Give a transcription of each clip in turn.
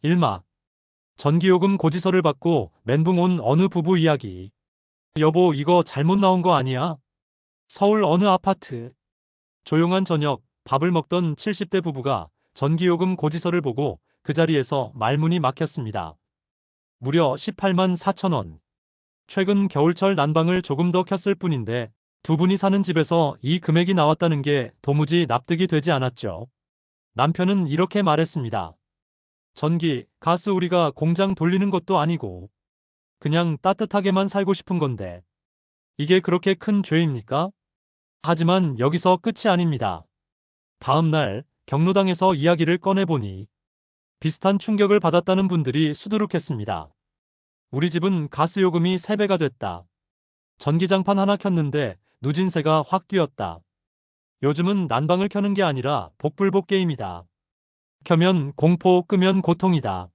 1막 전기요금 고지서를 받고 멘붕 온 어느 부부 이야기. 여보, 이거 잘못 나온 거 아니야? 서울 어느 아파트. 조용한 저녁, 밥을 먹던 70대 부부가 전기요금 고지서를 보고 그 자리에서 말문이 막혔습니다. 무려 18만 4천 원. 최근 겨울철 난방을 조금 더 켰을 뿐인데 두 분이 사는 집에서 이 금액이 나왔다는 게 도무지 납득이 되지 않았죠. 남편은 이렇게 말했습니다. 전기, 가스 우리가 공장 돌리는 것도 아니고 그냥 따뜻하게만 살고 싶은 건데 이게 그렇게 큰 죄입니까? 하지만 여기서 끝이 아닙니다. 다음 날 경로당에서 이야기를 꺼내보니 비슷한 충격을 받았다는 분들이 수두룩했습니다. 우리 집은 가스요금이 3배가 됐다. 전기장판 하나 켰는데 누진세가 확 뛰었다. 요즘은 난방을 켜는 게 아니라 복불복 게임이다. 켜면 공포, 끄면 고통이다.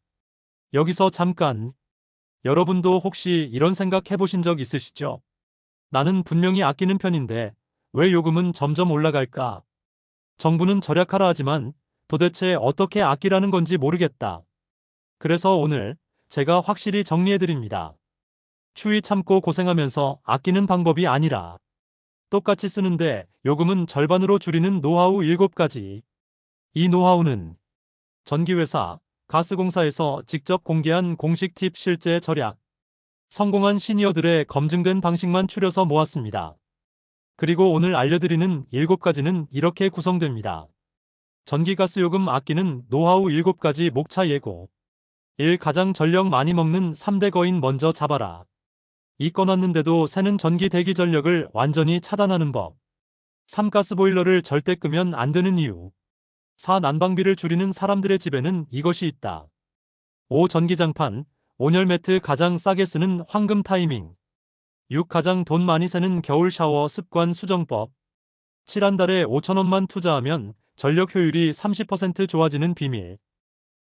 여기서 잠깐, 여러분도 혹시 이런 생각 해보신 적 있으시죠? 나는 분명히 아끼는 편인데 왜 요금은 점점 올라갈까? 정부는 절약하라 하지만 도대체 어떻게 아끼라는 건지 모르겠다. 그래서 오늘 제가 확실히 정리해드립니다. 추위 참고 고생하면서 아끼는 방법이 아니라 똑같이 쓰는데 요금은 절반으로 줄이는 노하우 7가지. 이 노하우는 전기회사, 가스공사에서 직접 공개한 공식 팁 실제 절약, 성공한 시니어들의 검증된 방식만 추려서 모았습니다. 그리고 오늘 알려드리는 7가지는 이렇게 구성됩니다. 전기가스요금 아끼는 노하우 7가지 목차 예고. 1. 가장 전력 많이 먹는 3대 거인 먼저 잡아라. 이 꺼놨는데도 새는 전기 대기 전력을 완전히 차단하는 법. 3. 가스보일러를 절대 끄면 안 되는 이유. 4. 난방비를 줄이는 사람들의 집에는 이것이 있다. 5. 전기장판, 온열 매트 가장 싸게 쓰는 황금 타이밍. 6. 가장 돈 많이 새는 겨울 샤워 습관 수정법. 7. 한 달에 5,000원만 투자하면 전력 효율이 30% 좋아지는 비밀.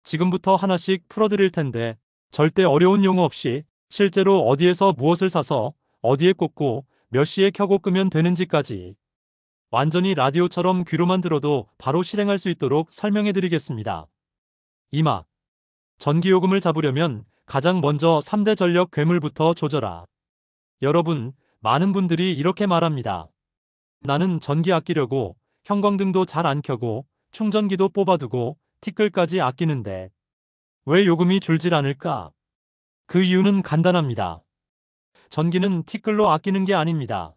지금부터 하나씩 풀어드릴 텐데 절대 어려운 용어 없이 실제로 어디에서 무엇을 사서 어디에 꽂고 몇 시에 켜고 끄면 되는지까지 완전히 라디오처럼 귀로만 들어도 바로 실행할 수 있도록 설명해드리겠습니다. 2막 전기요금을 잡으려면 가장 먼저 3대 전력 괴물부터 조져라. 여러분, 많은 분들이 이렇게 말합니다. 나는 전기 아끼려고 형광등도 잘 안 켜고 충전기도 뽑아두고 티끌까지 아끼는데 왜 요금이 줄질 않을까? 그 이유는 간단합니다. 전기는 티끌로 아끼는 게 아닙니다.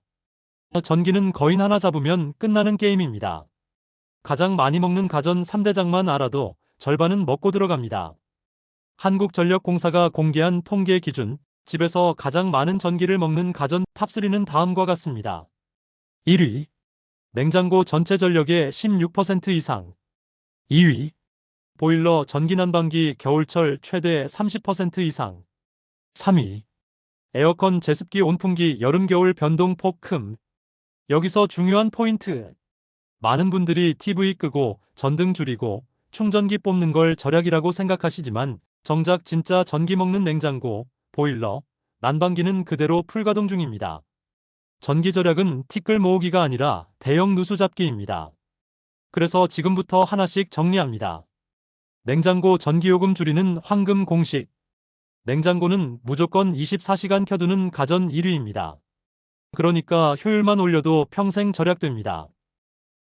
전기는 거인 하나 잡으면 끝나는 게임입니다. 가장 많이 먹는 가전 3대장만 알아도 절반은 먹고 들어갑니다. 한국전력공사가 공개한 통계 기준, 집에서 가장 많은 전기를 먹는 가전 탑3는 다음과 같습니다. 1위. 냉장고 전체 전력의 16% 이상. 2위. 보일러 전기난방기 겨울철 최대 30% 이상. 3위. 에어컨 제습기 온풍기 여름 겨울 변동폭 큼. 여기서 중요한 포인트. 많은 분들이 TV 끄고 전등 줄이고 충전기 뽑는 걸 절약이라고 생각하시지만 정작 진짜 전기 먹는 냉장고, 보일러, 난방기는 그대로 풀가동 중입니다. 전기 절약은 티끌 모으기가 아니라 대형 누수 잡기입니다. 그래서 지금부터 하나씩 정리합니다. 냉장고 전기요금 줄이는 황금 공식. 냉장고는 무조건 24시간 켜두는 가전 1위입니다. 그러니까 효율만 올려도 평생 절약됩니다.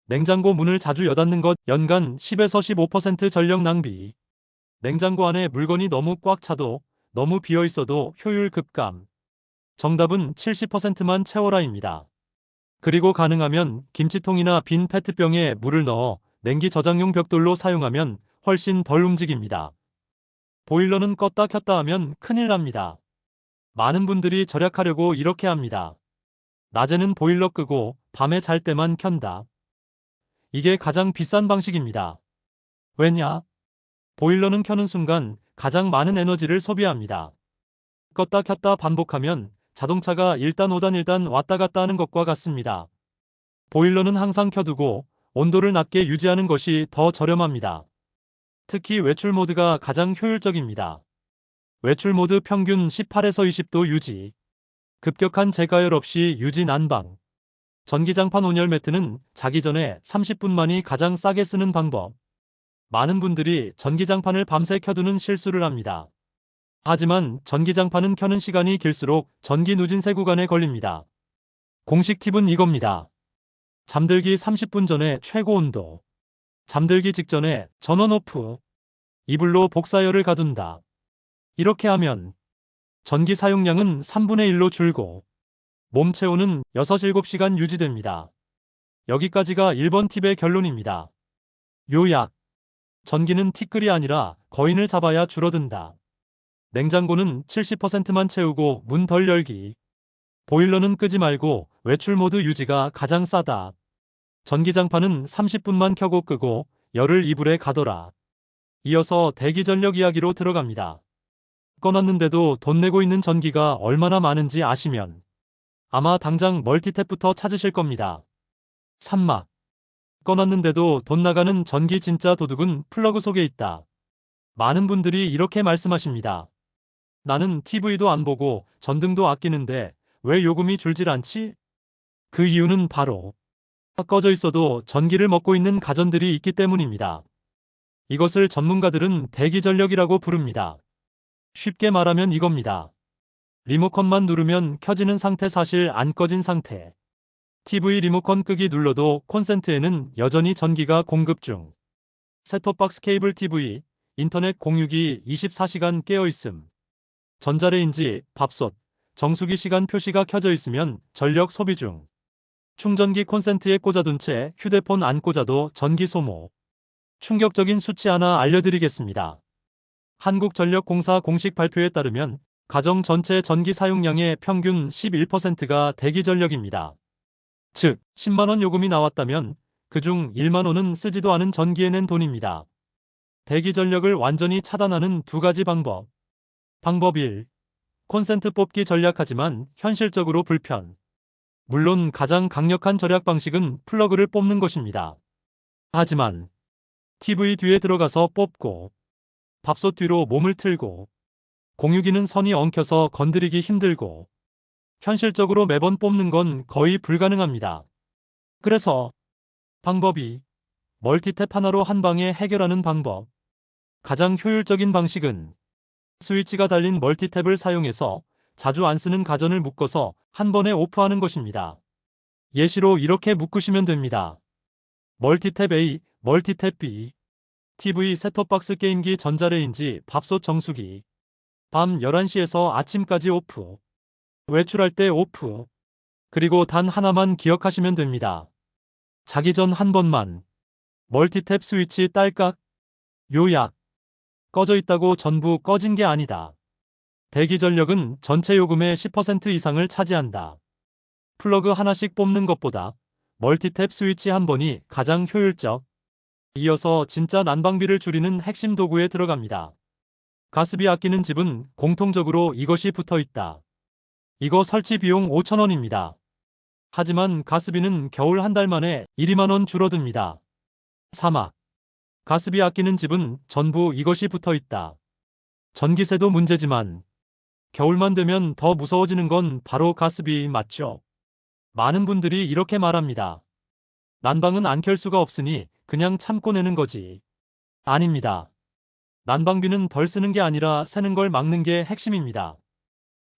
냉장고 문을 자주 여닫는 것 연간 10에서 15% 전력 낭비. 냉장고 안에 물건이 너무 꽉 차도 너무 비어 있어도 효율 급감. 정답은 70%만 채워라입니다. 그리고 가능하면 김치통이나 빈 페트병에 물을 넣어 냉기 저장용 벽돌로 사용하면 훨씬 덜 움직입니다. 보일러는 껐다 켰다 하면 큰일 납니다. 많은 분들이 절약하려고 이렇게 합니다. 낮에는 보일러 끄고 밤에 잘 때만 켠다. 이게 가장 비싼 방식입니다. 왜냐? 보일러는 켜는 순간 가장 많은 에너지를 소비합니다. 껐다 켰다 반복하면 자동차가 1단 5단 1단 왔다 갔다 하는 것과 같습니다. 보일러는 항상 켜두고 온도를 낮게 유지하는 것이 더 저렴합니다. 특히 외출 모드가 가장 효율적입니다. 외출 모드 평균 18에서 20도 유지. 급격한 재가열 없이 유지 난방. 전기장판 온열 매트는 자기 전에 30분만이 가장 싸게 쓰는 방법. 많은 분들이 전기장판을 밤새 켜두는 실수를 합니다. 하지만 전기장판은 켜는 시간이 길수록 전기 누진세 구간에 걸립니다. 공식 팁은 이겁니다. 잠들기 30분 전에 최고 온도. 잠들기 직전에 전원 오프. 이불로 복사열을 가둔다. 이렇게 하면 전기 사용량은 3분의 1로 줄고 몸 체온은 6-7시간 유지됩니다. 여기까지가 1번 팁의 결론입니다. 요약. 전기는 티끌이 아니라 거인을 잡아야 줄어든다. 냉장고는 70%만 채우고 문 덜 열기. 보일러는 끄지 말고 외출 모드 유지가 가장 싸다. 전기장판은 30분만 켜고 끄고 열을 이불에 가둬라. 이어서 대기전력 이야기로 들어갑니다. 꺼놨는데도 돈 내고 있는 전기가 얼마나 많은지 아시면 아마 당장 멀티탭부터 찾으실 겁니다. 산막. 꺼놨는데도 돈 나가는 전기 진짜 도둑은 플러그 속에 있다. 많은 분들이 이렇게 말씀하십니다. 나는 TV도 안 보고 전등도 아끼는데 왜 요금이 줄질 않지? 그 이유는 바로 꺼져 있어도 전기를 먹고 있는 가전들이 있기 때문입니다. 이것을 전문가들은 대기전력이라고 부릅니다. 쉽게 말하면 이겁니다. 리모컨만 누르면 켜지는 상태, 사실 안 꺼진 상태. TV 리모컨 끄기 눌러도 콘센트에는 여전히 전기가 공급 중. 셋톱박스, 케이블 TV, 인터넷 공유기 24시간 깨어 있음. 전자레인지, 밥솥, 정수기 시간 표시가 켜져 있으면 전력 소비 중. 충전기 콘센트에 꽂아둔 채 휴대폰 안 꽂아도 전기 소모. 충격적인 수치 하나 알려드리겠습니다. 한국전력공사 공식 발표에 따르면 가정 전체 전기 사용량의 평균 11%가 대기전력입니다. 즉, 10만원 요금이 나왔다면 그중 1만원은 쓰지도 않은 전기에 낸 돈입니다. 대기전력을 완전히 차단하는 두 가지 방법. 방법 1. 콘센트 뽑기 전략하지만 현실적으로 불편. 물론 가장 강력한 절약 방식은 플러그를 뽑는 것입니다. 하지만 TV 뒤에 들어가서 뽑고 밥솥 뒤로 몸을 틀고 공유기는 선이 엉켜서 건드리기 힘들고 현실적으로 매번 뽑는 건 거의 불가능합니다. 그래서 방법 2. 멀티탭 하나로 한 방에 해결하는 방법. 가장 효율적인 방식은 스위치가 달린 멀티탭을 사용해서 자주 안 쓰는 가전을 묶어서 한 번에 오프하는 것입니다. 예시로 이렇게 묶으시면 됩니다. 멀티탭 A, 멀티탭 B, TV, 셋톱박스, 게임기, 전자레인지, 밥솥, 정수기. 밤 11시에서 아침까지 오프. 외출할 때 오프. 그리고 단 하나만 기억하시면 됩니다. 자기 전 한 번만 멀티탭 스위치 딸깍. 요약. 꺼져 있다고 전부 꺼진 게 아니다. 대기전력은 전체 요금의 10% 이상을 차지한다. 플러그 하나씩 뽑는 것보다 멀티탭 스위치 한 번이 가장 효율적. 이어서 진짜 난방비를 줄이는 핵심 도구에 들어갑니다. 가스비 아끼는 집은 공통적으로 이것이 붙어 있다. 이거 설치 비용 5,000원입니다. 하지만 가스비는 겨울 한 달 만에 1-2만원 줄어듭니다. 사막. 가스비 아끼는 집은 전부 이것이 붙어 있다. 전기세도 문제지만 겨울만 되면 더 무서워지는 건 바로 가스비, 맞죠? 많은 분들이 이렇게 말합니다. 난방은 안 켤 수가 없으니 그냥 참고 내는 거지. 아닙니다. 난방비는 덜 쓰는 게 아니라 새는 걸 막는 게 핵심입니다.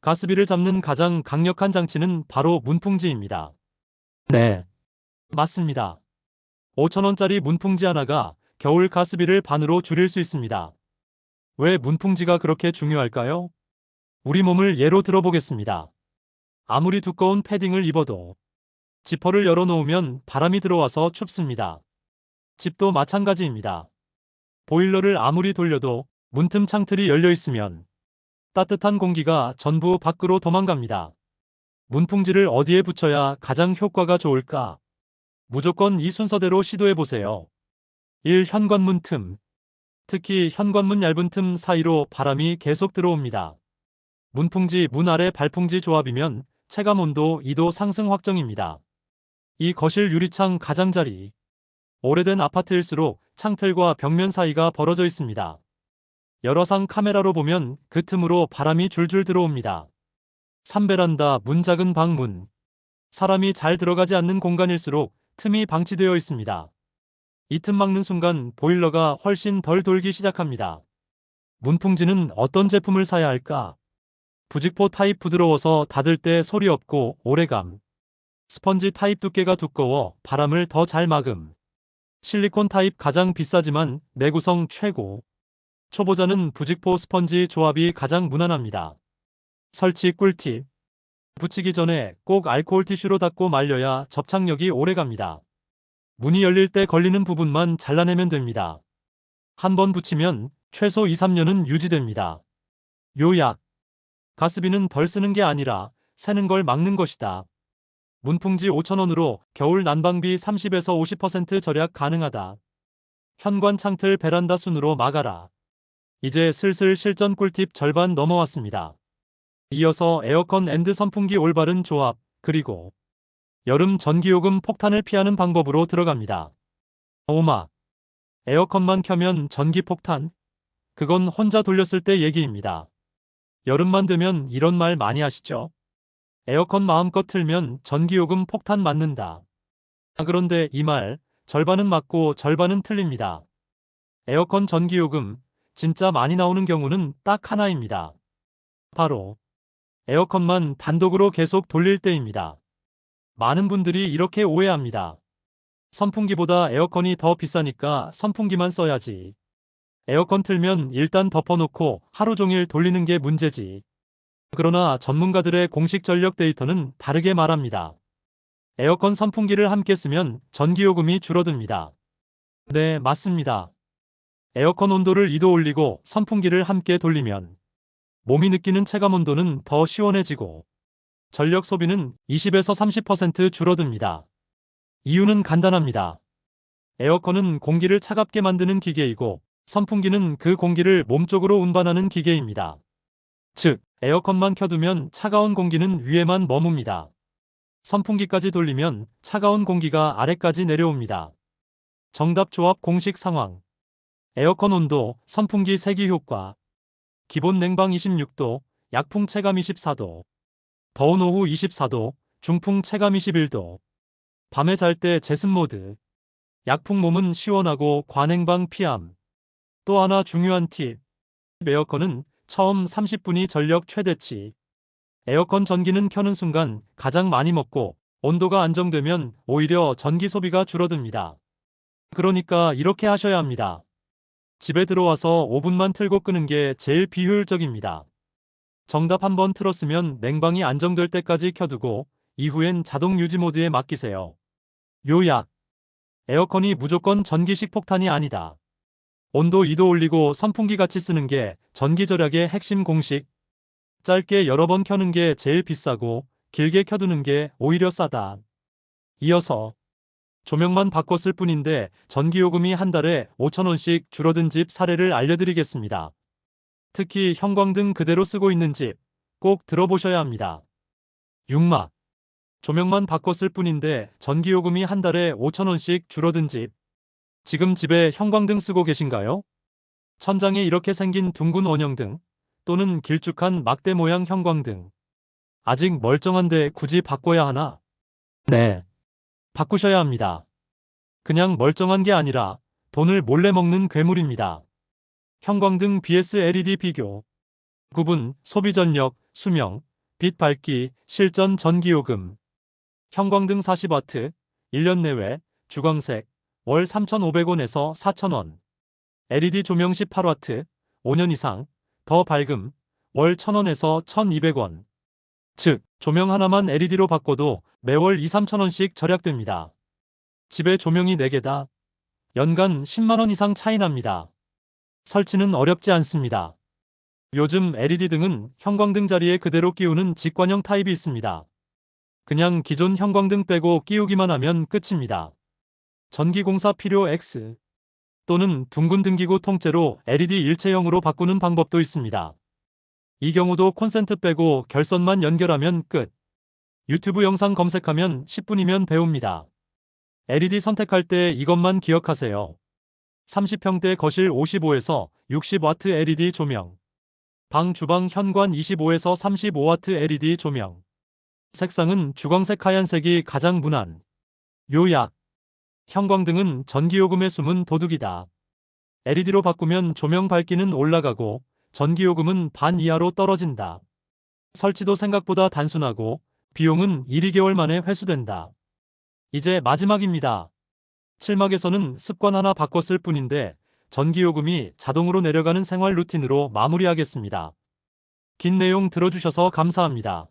가스비를 잡는 가장 강력한 장치는 바로 문풍지입니다. 네, 맞습니다. 5,000원짜리 문풍지 하나가 겨울 가스비를 반으로 줄일 수 있습니다. 왜 문풍지가 그렇게 중요할까요? 우리 몸을 예로 들어보겠습니다. 아무리 두꺼운 패딩을 입어도 지퍼를 열어놓으면 바람이 들어와서 춥습니다. 집도 마찬가지입니다. 보일러를 아무리 돌려도 문틈 창틀이 열려 있으면 따뜻한 공기가 전부 밖으로 도망갑니다. 문풍지를 어디에 붙여야 가장 효과가 좋을까? 무조건 이 순서대로 시도해보세요. 1. 현관문 틈. 특히 현관문 얇은 틈 사이로 바람이 계속 들어옵니다. 문풍지 문 아래 발풍지 조합이면 체감온도 2도 상승 확정입니다. 이 거실 유리창 가장자리. 오래된 아파트일수록 창틀과 벽면 사이가 벌어져 있습니다. 열화상 카메라로 보면 그 틈으로 바람이 줄줄 들어옵니다. 3. 베란다 문, 작은 방문. 사람이 잘 들어가지 않는 공간일수록 틈이 방치되어 있습니다. 이 틈 막는 순간 보일러가 훨씬 덜 돌기 시작합니다. 문풍지는 어떤 제품을 사야 할까? 부직포 타입 부드러워서 닫을 때 소리 없고 오래감. 스펀지 타입 두께가 두꺼워 바람을 더 잘 막음. 실리콘 타입 가장 비싸지만 내구성 최고. 초보자는 부직포 스펀지 조합이 가장 무난합니다. 설치 꿀팁. 붙이기 전에 꼭 알코올 티슈로 닦고 말려야 접착력이 오래갑니다. 문이 열릴 때 걸리는 부분만 잘라내면 됩니다. 한 번 붙이면 최소 2, 3년은 유지됩니다. 요약. 가스비는 덜 쓰는 게 아니라 새는 걸 막는 것이다. 문풍지 5,000원으로 겨울 난방비 30에서 50% 절약 가능하다. 현관 창틀 베란다 순으로 막아라. 이제 슬슬 실전 꿀팁 절반 넘어왔습니다. 이어서 에어컨 앤드 선풍기 올바른 조합, 그리고 여름 전기요금 폭탄을 피하는 방법으로 들어갑니다. 오마. 에어컨만 켜면 전기 폭탄? 그건 혼자 돌렸을 때 얘기입니다. 여름만 되면 이런 말 많이 하시죠? 에어컨 마음껏 틀면 전기요금 폭탄 맞는다. 그런데 이 말, 절반은 맞고 절반은 틀립니다. 에어컨 전기요금, 진짜 많이 나오는 경우는 딱 하나입니다. 바로 에어컨만 단독으로 계속 돌릴 때입니다. 많은 분들이 이렇게 오해합니다. 선풍기보다 에어컨이 더 비싸니까 선풍기만 써야지. 에어컨 틀면 일단 덮어놓고 하루 종일 돌리는 게 문제지. 그러나 전문가들의 공식 전력 데이터는 다르게 말합니다. 에어컨 선풍기를 함께 쓰면 전기요금이 줄어듭니다. 네, 맞습니다. 에어컨 온도를 2도 올리고 선풍기를 함께 돌리면 몸이 느끼는 체감 온도는 더 시원해지고 전력 소비는 20에서 30% 줄어듭니다. 이유는 간단합니다. 에어컨은 공기를 차갑게 만드는 기계이고 선풍기는 그 공기를 몸쪽으로 운반하는 기계입니다. 즉, 에어컨만 켜두면 차가운 공기는 위에만 머뭅니다. 선풍기까지 돌리면 차가운 공기가 아래까지 내려옵니다. 정답 조합 공식 상황. 에어컨 온도, 선풍기 세기 효과. 기본 냉방 26도, 약풍 체감 24도. 더운 오후 24도, 중풍 체감 21도. 밤에 잘 때 제습 모드. 약풍 몸은 시원하고 과냉방 피함. 또 하나 중요한 팁. 에어컨은 처음 30분이 전력 최대치. 에어컨 전기는 켜는 순간 가장 많이 먹고 온도가 안정되면 오히려 전기 소비가 줄어듭니다. 그러니까 이렇게 하셔야 합니다. 집에 들어와서 5분만 틀고 끄는 게 제일 비효율적입니다. 정답 한번 틀었으면 냉방이 안정될 때까지 켜두고 이후엔 자동 유지 모드에 맡기세요. 요약. 에어컨이 무조건 전기식 폭탄이 아니다. 온도 2도 올리고 선풍기 같이 쓰는 게 전기 절약의 핵심 공식. 짧게 여러 번 켜는 게 제일 비싸고 길게 켜두는 게 오히려 싸다. 이어서 조명만 바꿨을 뿐인데 전기요금이 한 달에 5,000원씩 줄어든 집 사례를 알려드리겠습니다. 특히 형광등 그대로 쓰고 있는 집 꼭 들어보셔야 합니다. 6막. 조명만 바꿨을 뿐인데 전기요금이 한 달에 5,000원씩 줄어든 집. 지금 집에 형광등 쓰고 계신가요? 천장에 이렇게 생긴 둥근 원형등 또는 길쭉한 막대 모양 형광등. 아직 멀쩡한데 굳이 바꿔야 하나? 네. 바꾸셔야 합니다. 그냥 멀쩡한 게 아니라 돈을 몰래 먹는 괴물입니다. 형광등 vs LED 비교. 구분, 소비 전력, 수명, 빛 밝기, 실전 전기요금. 형광등 40W, 1년 내외, 주광색, 월 3,500원에서 4,000원. LED 조명 18W, 5년 이상, 더 밝음, 월 1,000원에서 1,200원. 즉, 조명 하나만 LED로 바꿔도 매월 2, 3,000원씩 절약됩니다. 집에 조명이 4개다. 연간 10만원 이상 차이 납니다. 설치는 어렵지 않습니다. 요즘 LED 등은 형광등 자리에 그대로 끼우는 직관형 타입이 있습니다. 그냥 기존 형광등 빼고 끼우기만 하면 끝입니다. 전기공사 필요 X 또는 둥근 등기구 통째로 LED 일체형으로 바꾸는 방법도 있습니다. 이 경우도 콘센트 빼고 결선만 연결하면 끝. 유튜브 영상 검색하면 10분이면 배웁니다. LED 선택할 때 이것만 기억하세요. 30평대 거실 55에서 60W LED 조명. 방 주방 현관 25에서 35W LED 조명. 색상은 주광색 하얀색이 가장 무난. 요약. 형광등은 전기요금의 숨은 도둑이다. LED로 바꾸면 조명 밝기는 올라가고 전기요금은 반 이하로 떨어진다. 설치도 생각보다 단순하고 비용은 1, 2개월 만에 회수된다. 이제 마지막입니다. 7막에서는 습관 하나 바꿨을 뿐인데 전기요금이 자동으로 내려가는 생활 루틴으로 마무리하겠습니다. 긴 내용 들어주셔서 감사합니다.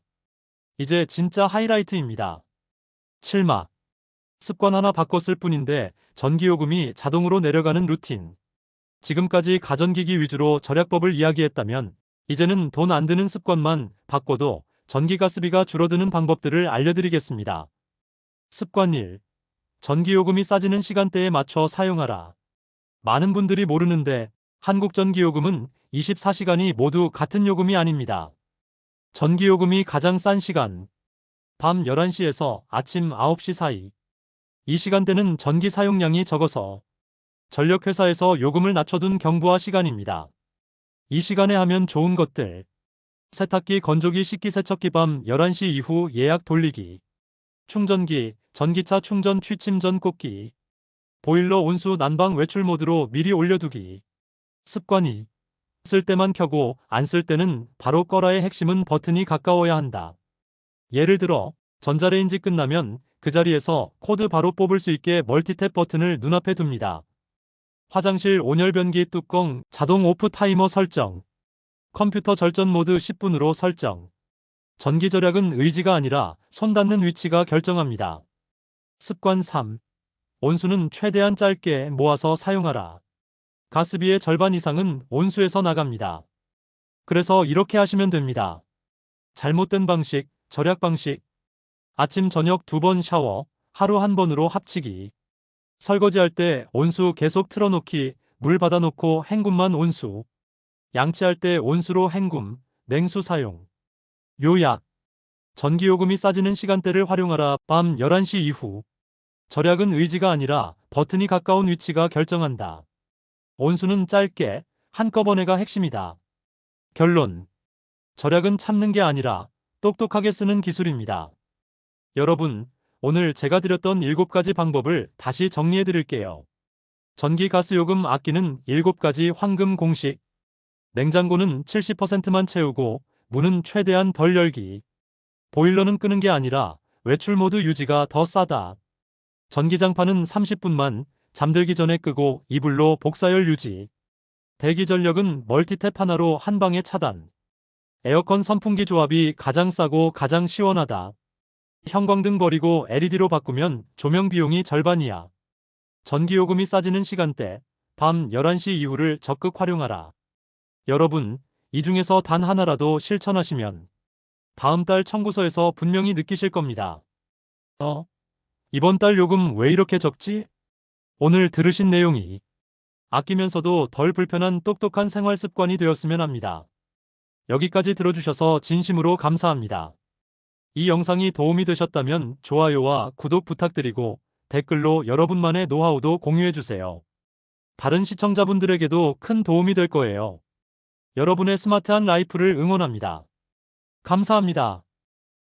이제 진짜 하이라이트입니다. 7막. 습관 하나 바꿨을 뿐인데 전기요금이 자동으로 내려가는 루틴. 지금까지 가전기기 위주로 절약법을 이야기했다면 이제는 돈 안 드는 습관만 바꿔도 전기가스비가 줄어드는 방법들을 알려드리겠습니다. 습관 1. 전기요금이 싸지는 시간대에 맞춰 사용하라. 많은 분들이 모르는데 한국 전기요금은 24시간이 모두 같은 요금이 아닙니다. 전기요금이 가장 싼 시간, 밤 11시에서 아침 9시 사이. 이 시간대는 전기 사용량이 적어서 전력회사에서 요금을 낮춰둔 경부화 시간입니다. 이 시간에 하면 좋은 것들. 세탁기, 건조기, 식기세척기 밤 11시 이후 예약 돌리기. 충전기, 전기차 충전 취침 전 꽂기. 보일러 온수 난방 외출 모드로 미리 올려두기. 습관 2. 쓸 때만 켜고 안 쓸 때는 바로 꺼라의 핵심은 버튼이 가까워야 한다. 예를 들어 전자레인지 끝나면 그 자리에서 코드 바로 뽑을 수 있게 멀티탭 버튼을 눈앞에 둡니다. 화장실 온열변기 뚜껑 자동 오프 타이머 설정. 컴퓨터 절전 모드 10분으로 설정. 전기 절약은 의지가 아니라 손 닿는 위치가 결정합니다. 습관 3. 온수는 최대한 짧게 모아서 사용하라. 가스비의 절반 이상은 온수에서 나갑니다. 그래서 이렇게 하시면 됩니다. 잘못된 방식, 절약 방식. 아침 저녁 2번 샤워, 하루 1번으로 합치기. 설거지할 때 온수 계속 틀어놓기, 물 받아놓고 헹굼만 온수. 양치할 때 온수로 헹굼, 냉수 사용. 요약. 전기요금이 싸지는 시간대를 활용하라. 밤 11시 이후. 절약은 의지가 아니라 버튼이 가까운 위치가 결정한다. 온수는 짧게, 한꺼번에가 핵심이다. 결론. 절약은 참는 게 아니라 똑똑하게 쓰는 기술입니다. 여러분, 오늘 제가 드렸던 7가지 방법을 다시 정리해 드릴게요. 전기 가스 요금 아끼는 7가지 황금 공식. 냉장고는 70%만 채우고 문은 최대한 덜 열기. 보일러는 끄는 게 아니라 외출 모드 유지가 더 싸다. 전기장판은 30분만 잠들기 전에 끄고 이불로 복사열 유지. 대기 전력은 멀티탭 하나로 한 방에 차단. 에어컨 선풍기 조합이 가장 싸고 가장 시원하다. 형광등 버리고 LED로 바꾸면 조명 비용이 절반이야. 전기요금이 싸지는 시간대, 밤 11시 이후를 적극 활용하라. 여러분, 이 중에서 단 하나라도 실천하시면 다음 달 청구서에서 분명히 느끼실 겁니다. 이번 달 요금 왜 이렇게 적지? 오늘 들으신 내용이 아끼면서도 덜 불편한 똑똑한 생활 습관이 되었으면 합니다. 여기까지 들어주셔서 진심으로 감사합니다. 이 영상이 도움이 되셨다면 좋아요와 구독 부탁드리고 댓글로 여러분만의 노하우도 공유해주세요. 다른 시청자분들에게도 큰 도움이 될 거예요. 여러분의 스마트한 라이프를 응원합니다. 감사합니다.